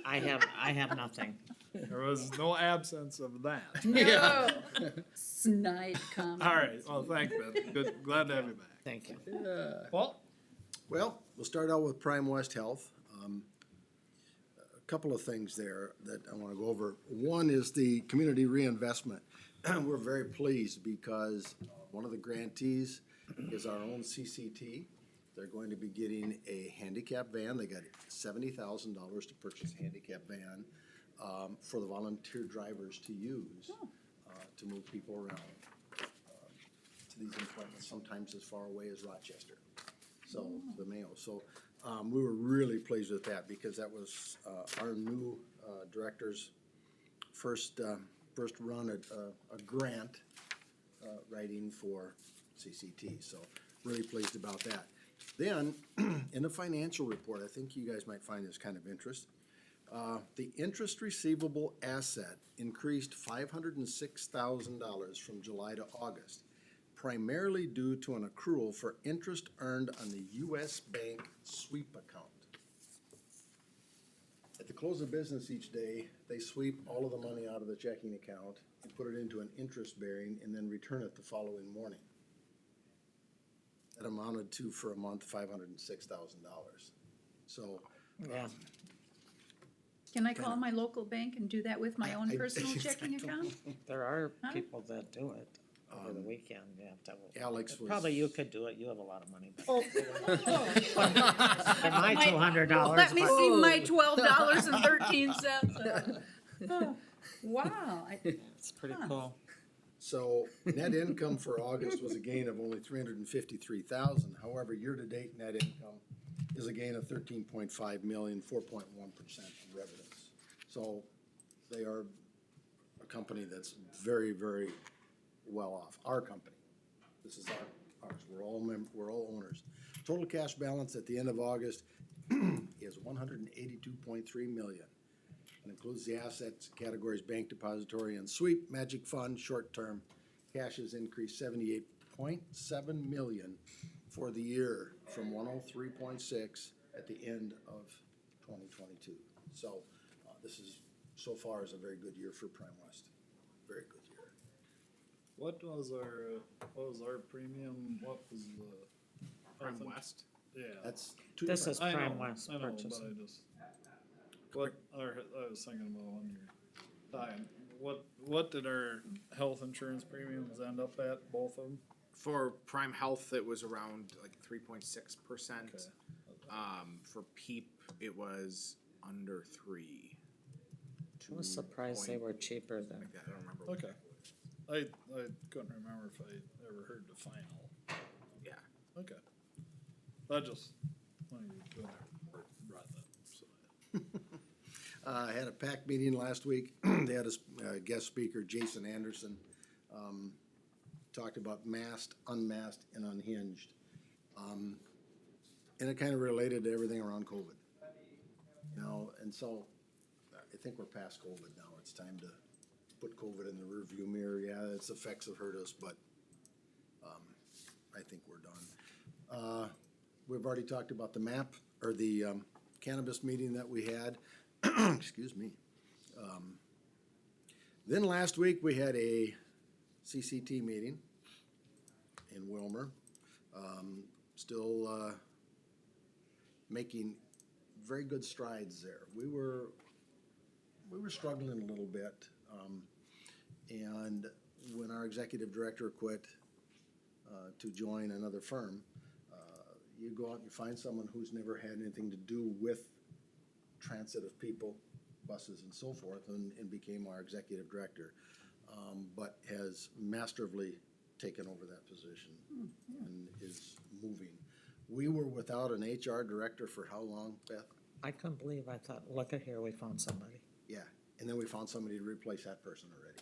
I have nothing. There was no absence of that. No. Snide comment. All right, well, thanks, Beth. Good, glad to have you back. Thank you. Well, Well, we'll start out with Prime West Health. A couple of things there that I want to go over. One is the community reinvestment. We're very pleased because one of the grantees is our own CCT. They're going to be getting a handicap van. They got $70,000 to purchase a handicap van for the volunteer drivers to use to move people around to these appointments, sometimes as far away as Rochester. So, the Mayo. So, we were really pleased with that because that was our new director's first run at a grant writing for CCT. So, really pleased about that. Then, in the financial report, I think you guys might find this kind of interest. The interest receivable asset increased $506,000 from July to August, primarily due to an accrual for interest earned on the U.S. Bank sweep account. At the close of business each day, they sweep all of the money out of the checking account and put it into an interest bearing and then return it the following morning. That amounted to, for a month, $506,000. So, Yeah. Can I call my local bank and do that with my own I- personal I checking don't account? There are Huh? people that do it over the weekend. You have to have Alex was. Probably you could do it. You have a lot of money. Oh. For my $200. Let me but- see my $12.13. Wow. It's pretty cool. So net income for August was a gain of only $353,000. However, year-to-date net income is a gain of $13.5 million, 4.1% of revenues. So they are a company that's very, very well off. Our company. This is ours. We're all owners. Total cash balance at the end of August is $182.3 million. It includes the assets categories bank depository and sweep, magic fund, short-term. Cash has increased $78.7 million for the year from 103.6 at the end of 2022. So this is, so far, is a very good year for Prime West. Very good year. what was our premium, what was the? Prime West. Yeah. That's two This different. is I Prime know, West I know, purchase. but I just, what, I was thinking about when you're dying, what did our health insurance premiums end up at, both of them? For Prime Health, it was around like 3.6%. Okay. For PEEP, it was under 3. I was surprised they were cheaper than. Like that, I don't remember. Okay, I couldn't remember if I ever heard the final, Yeah. okay. I just, when you were doing it, brought that, so. Had a packed meeting last week. They had a guest speaker, Jason Anderson. Talked about masked, unmasked, and unhinged. And it kind of related to everything around COVID. You know, and so I think we're past COVID now. It's time to put COVID in the rearview mirror. Yeah, its effects have hurt us, but I think we're done. We've already talked about the map, or the cannabis meeting that we had. Excuse me. Then last week, we had a CCT meeting in Wilmer. Still making very good strides there. We were struggling a little bit, and when our executive director quit to join another firm, you go out and you find someone who's never had anything to do with transit of people, buses and so forth, and became our executive director, but has masterfully taken over that position and is moving. We were without an HR director for how long, Beth? I couldn't believe, I thought, look at here, we found somebody. Yeah, and then we found somebody to replace that person already.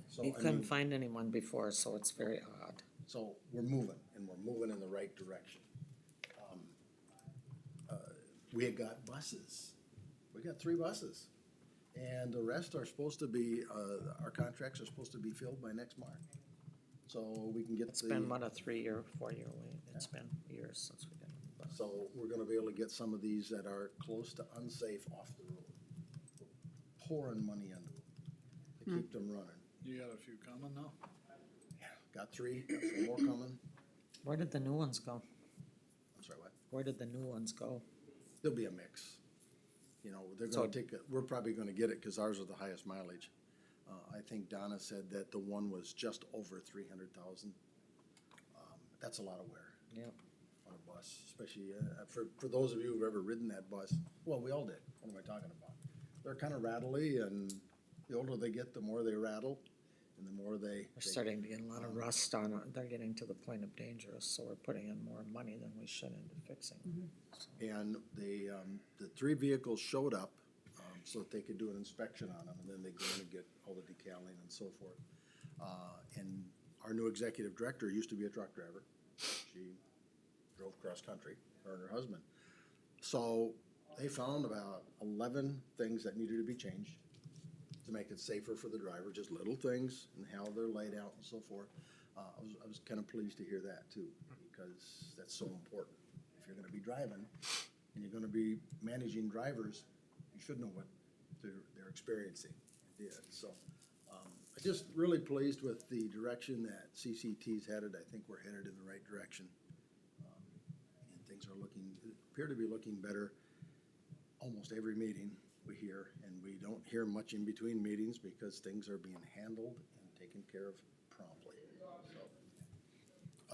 So, We I couldn't mean, find anyone before, so it's very odd. so we're moving, and we're moving in the right direction. We had got buses. We got 3 buses. And the rest are supposed to be, our contracts are supposed to be filled by next March. So we can get It's been about a 3-year, 4-year wait. It's been years since we did it. So we're gonna be able to get some of these that are close to unsafe off the road. We're pouring money into them to keep them running. You got a few coming now? Got 3, got 4 more coming. Where did the new ones go? I'm sorry, what? Where did the new ones go? There'll be a mix. You know, they're So- gonna take it, we're probably gonna get it, cause ours are the highest mileage. I think Donna said that the one was just over 300,000. That's a lot of wear Yep. on a bus, especially, for those of you who've ever ridden that bus. Well, we all did. What am I talking about? They're kinda rattly, and the older they get, the more they rattle, and the more they. We're starting to get a lot of rust on it. They're getting to the point of dangerous, so we're putting in more money than we should into fixing. And the 3 vehicles showed up, so that they could do an inspection on them, and then they go in and get all the decaling and so forth. And our new executive director used to be a truck driver. She drove cross-country, her and her husband. So they found about 11 things that needed to be changed to make it safer for the driver, just little things, and how they're laid out and so forth. I was kind of pleased to hear that too, because that's so important. If you're gonna be driving, and you're gonna be managing drivers, you should know what they're experiencing. Yeah, so, I'm just really pleased with the direction that CCT's headed. I think we're headed in the right direction. And things appear to be looking better almost every meeting we hear, and we don't hear much in between meetings because things are being handled and taken care of promptly. So,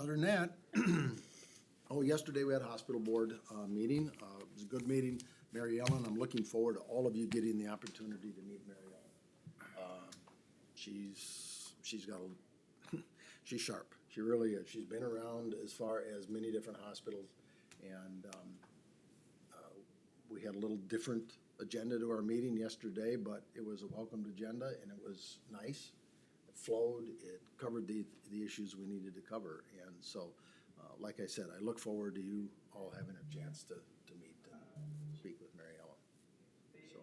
other than that, yesterday we had a hospital board meeting. It was a good meeting. Mary Ellen, I'm looking forward to all of you getting the opportunity to meet Mary Ellen. She's got she's sharp. She really is. She's been around as far as many different hospitals, and we had a little different agenda to our meeting yesterday, but it was a welcomed agenda, and it was nice. It flowed. It covered the issues we needed to cover, and so, like I said, I look forward to you all having a chance to meet and speak with Mary Ellen. So,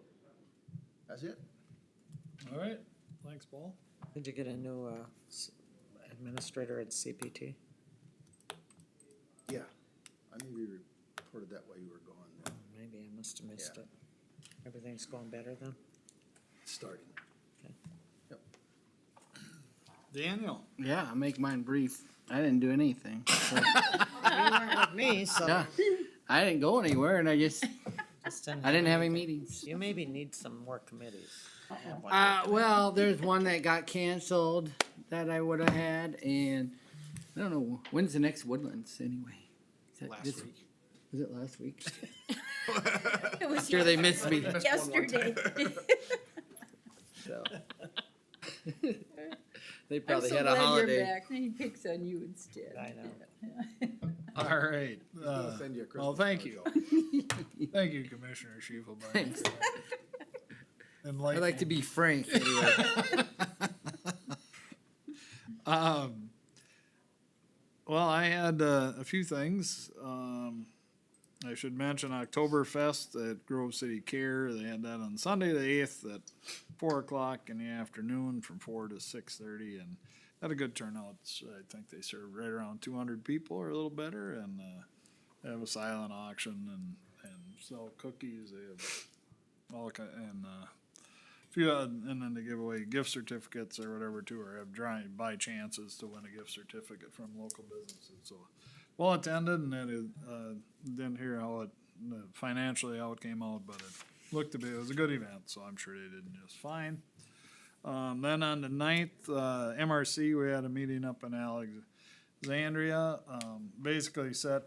that's it. All right, thanks, Paul. Did you get a new administrator at CPT? Yeah, I maybe reported that while you were gone. Maybe I must have missed Yeah. it. Everything's going better then? Starting. Daniel. Yeah, I'll make mine brief. I didn't do anything. So, You weren't with me, so. yeah, I didn't go anywhere, and I didn't have any meetings. You maybe need some more committees. Have one. Well, there's one that got canceled that I would have had, and I don't know, when's the next Woodlands anyway? Is that Last this- week. Was it last week? It was Sure they missed me. yesterday. So. They I'm probably so had a glad you're holiday. back. He picks on you instead. I know. All right. I'll send you a Well, Christmas thank card, you. Joe. Thank you, Commissioner Schiefelbein. Thanks. I enlightening. like to be frank anyway. Well, I had a few things. I should mention Oktoberfest at Grove City Care. They had that on Sunday the 8th at 4 o'clock in the afternoon from 4 to 6:30, and had a good turnout. I think they served right around 200 people or a little better, and they have a silent auction and sell cookies. They have all kind and few and then they give away gift certificates or whatever too, or have buy chances to win a gift certificate from local businesses. So well attended, and didn't hear how it financially how it came out, but it looked to be it was a good event. So I'm sure they did just fine. Then on the 9th, MRC, we had a meeting up in Alexandria. Basically set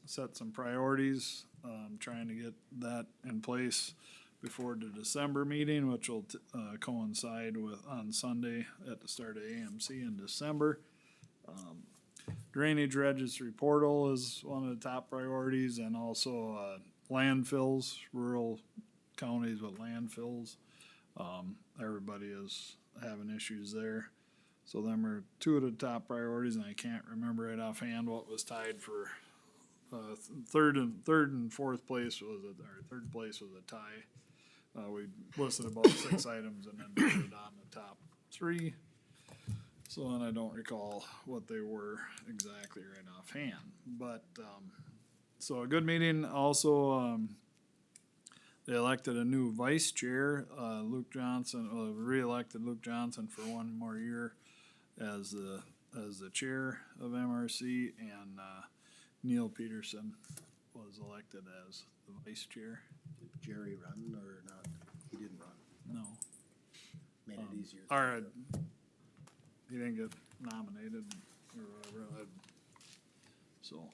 some priorities, trying to get that in place before the December meeting, which will coincide with on Sunday at the start of AMC in December. Drainage registry portal is one of the top priorities, and also landfills, rural counties with landfills. Everybody is having issues there. So them are two of the top priorities, and I can't remember right offhand what was tied for third and fourth place was third place was a tie. We listed about 6 items and then voted on the top 3. So then I don't recall what they were exactly right offhand. But so a good meeting. Also, they elected a new vice chair, Luke Johnson, re-elected Luke Johnson for 1 more year as the chair of MRC, and Neil Peterson was elected as the vice chair. Did Jerry run or not? He didn't run. No. Made it easier. Or he didn't get nominated or whatever. So,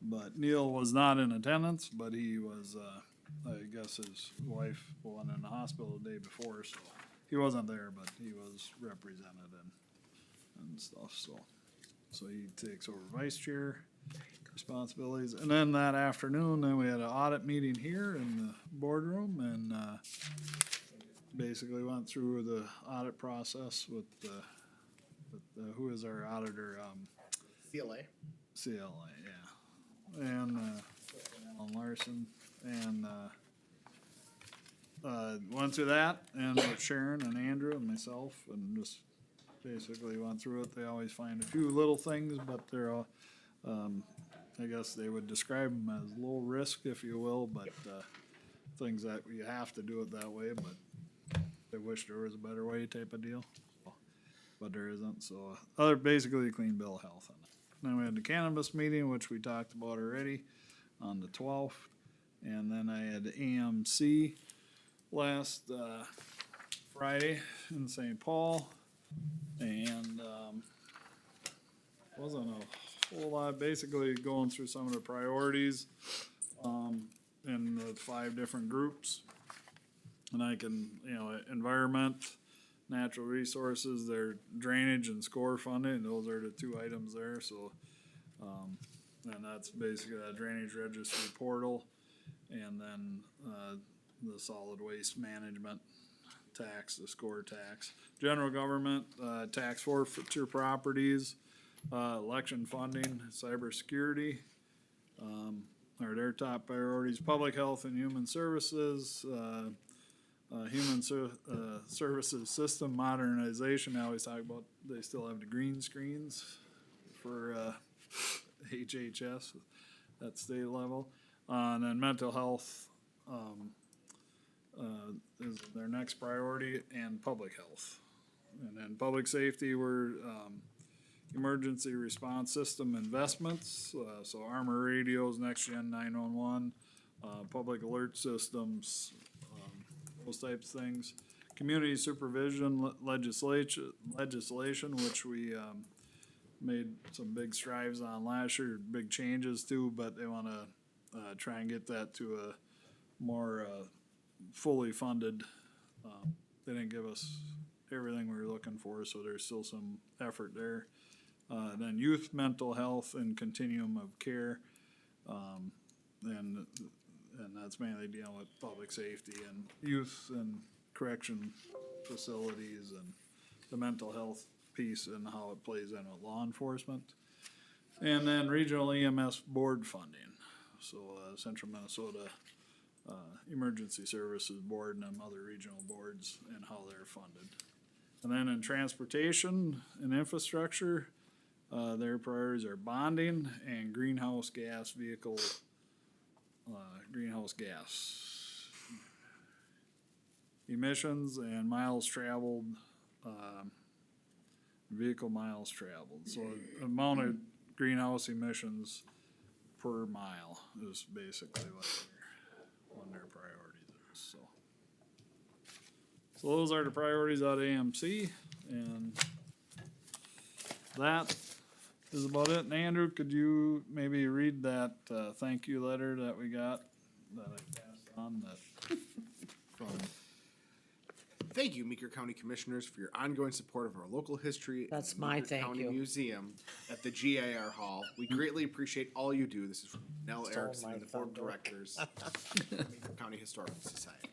but Neil was not in attendance, but he was, I guess his wife went in the hospital the day before, so he wasn't there, but he was represented and stuff, so he takes over vice chair responsibilities. And then that afternoon, then we had an audit meeting here in the boardroom, and basically went through the audit process with who is our auditor, CLA. CLA, yeah, and Alan Larson, and went through that, and with Sharon and Andrew and myself, and just basically went through it. They always find a few little things, but they're all, I guess they would describe them as low risk, if you will, but things that you have to do it that way, but they wish there was a better way type of deal. But there isn't, so other basically a clean bill of health on it. Then we had the cannabis meeting, which we talked about already on the 12th, and then I had the AMC last Friday in St. Paul, and wasn't a whole lot. Basically going through some of the priorities in the 5 different groups, and I can environment, natural resources, their drainage and score funding, those are the 2 items there, so, and that's basically a drainage registry portal, and then, the solid waste management tax, the score tax. General government, tax forfeiture properties, election funding, cybersecurity, are their top priorities. Public health and human services, services system modernization. I always talk about they still have the green screens for HHS at state level, and then mental health is their next priority, and public health, and then public safety. We're emergency response system investments, so armor radios, next gen 911, public alert systems. Those types of things. Community supervision legislation, which we made some big strides on last year, big changes to, but they want to try and get that to a more fully funded. They didn't give us everything we were looking for, so there's still some effort there. Then youth mental health and continuum of care, and and that's mainly dealing with public safety and youth and correction facilities and the mental health piece and how it plays in with law enforcement. And then regional EMS board funding, so, Central Minnesota, Emergency Services Board and them other regional boards and how they're funded. And then in transportation and infrastructure, their priorities are bonding and greenhouse gas vehicle, greenhouse gas emissions and miles traveled, vehicle miles traveled. So amount of greenhouse emissions per mile is basically what one of their priorities is, so. So those are the priorities out of AMC, and that is about it. And Andrew, could you maybe read that, thank you letter that we got, that I passed on, that, from, Thank you, Meeker County Commissioners, for your ongoing support of our local history. and That's the my Meeker thank County you. Museum at the GIR Hall. We greatly appreciate all you do. This is from Nell Stole Erickson my and the Board of thunder. Directors of the Meeker County Historical Society.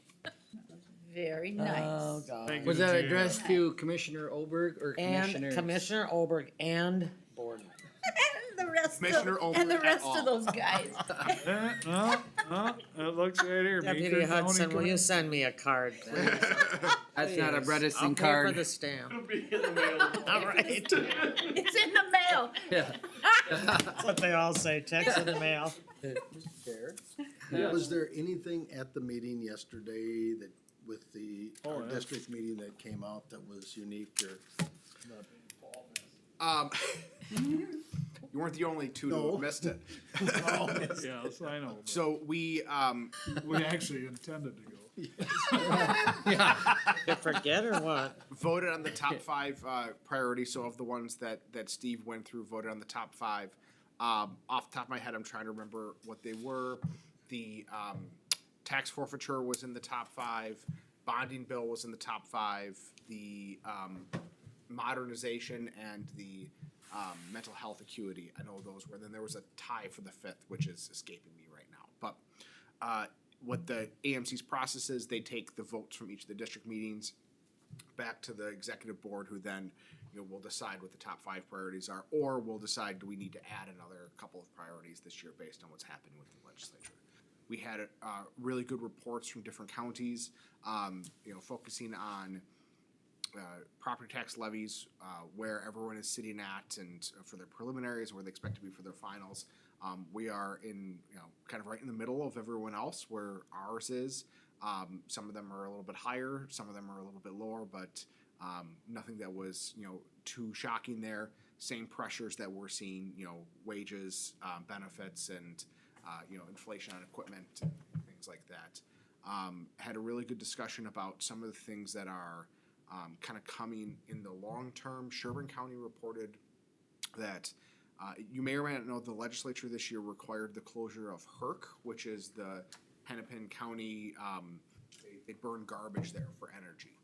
Very Oh, nice. God. Thank you. Was that Jan. addressed to Commissioner Oberg or And Commissioner? Commissioner Oberg and board. And the rest Commissioner of, Oberg and the et rest al. of those guys. It looks right here. Deputy Meeker County Hudson, will you Commi- send me a card, please? That's not a Please. Bredesen I'll pay for card. the stamp. It'll be in the mail. All right. It's in the mail. Yeah. That's what they all say, text in the mail. Mr. Chair? Yes. Was there anything at the meeting yesterday that, with the, Oh, our yeah. district meeting that came out that was unique or? You weren't the only two to No. have missed it. Yes, I know. but So we, We actually intended to go. You forget or what? voted on the top five priorities. So of the ones that Steve went through, voted on the top five. Off the top of my head, I'm trying to remember what they were. The tax forfeiture was in the top five. Bonding bill was in the top five. The modernization and the mental health acuity, I know those were. Then there was a tie for the fifth, which is escaping me right now. But what the AMC's process is, they take the votes from each of the district meetings back to the executive board, who then, will decide what the top five priorities are, or we'll decide, do we need to add another couple of priorities this year based on what's happening with the legislature. We had really good reports from different counties, focusing on property tax levies, where everyone is sitting at, and for their preliminaries, where they expect to be for their finals. We are in, kind of right in the middle of everyone else where ours is. Some of them are a little bit higher, some of them are a little bit lower, but nothing that was, too shocking there. Same pressures that we're seeing, wages, benefits, and, inflation on equipment and things like that. Had a really good discussion about some of the things that are kind of coming in the long term. Sherburne County reported that you may or may not know the legislature this year required the closure of Herc, which is the Hennepin County. They burn garbage there for energy.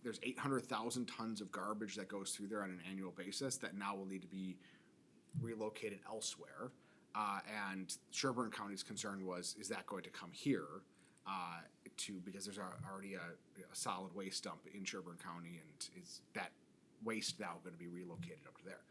There's 800,000 tons of garbage that goes through there on an annual basis that now will need to be relocated elsewhere. And Sherburne County's concern was, is that going to come here? Because there's already a solid waste dump in Sherburne County, and is that waste now going to be relocated up to there?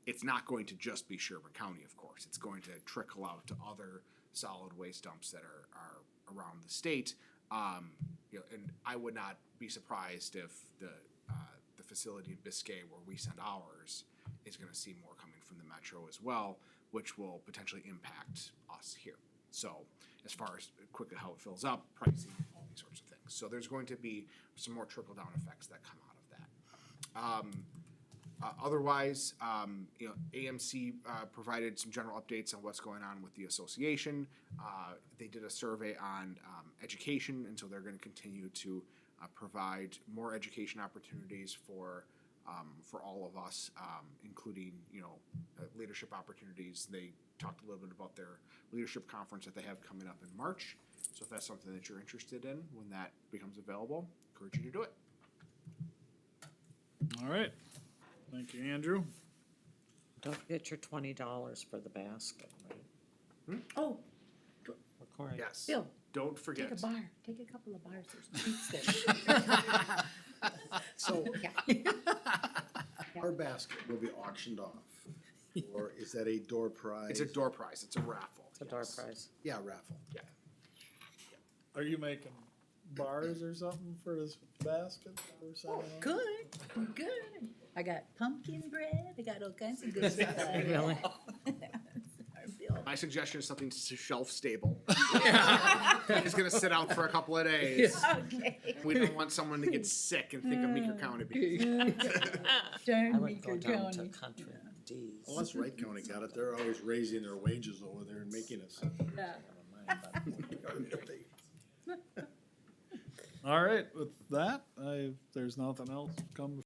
It's not going to just be Sherburne County, of course. It's going to trickle out to other solid waste dumps that are around the state. And I would not be surprised if the facility in Biscay where we send ours is going to see more coming from the metro as well, which will potentially impact us here. So as far as quickly how it fills up, pricing, all these sorts of things. So there's going to be some more trickle-down effects that come out of that. Otherwise, AMC provided some general updates on what's going on with the association. They did a survey on education, and so they're going to continue to provide more education opportunities for all of us, including leadership opportunities. They talked a little bit about their leadership conference that they have coming up in March. So if that's something that you're interested in when that becomes available, I encourage you to do it. All right. Thank you, Andrew. Don't forget your $20 for the basket, right? Oh, We're Corey. Yes. Bill, Don't take forget. a bar, take a couple of bars, there's treats there. So Yeah. our basket will be auctioned off, or is that a door prize? It's a door prize. It's a raffle. It's a door yes. prize. Yeah, raffle. Are you making bars or something for this basket that we're selling? Good, good. I got pumpkin bread, I got all kinds of good stuff. Really? Our Bill. My suggestion is something shelf stable. It's gonna sit out for a couple of days. Okay. We don't want someone to get sick and think of Meeker County beans. I Darn would go Meeker down to County. Country D's. Well, that's Wright County got it. They're always raising their wages over there and making us. Yeah. All right, with that, if there's nothing else come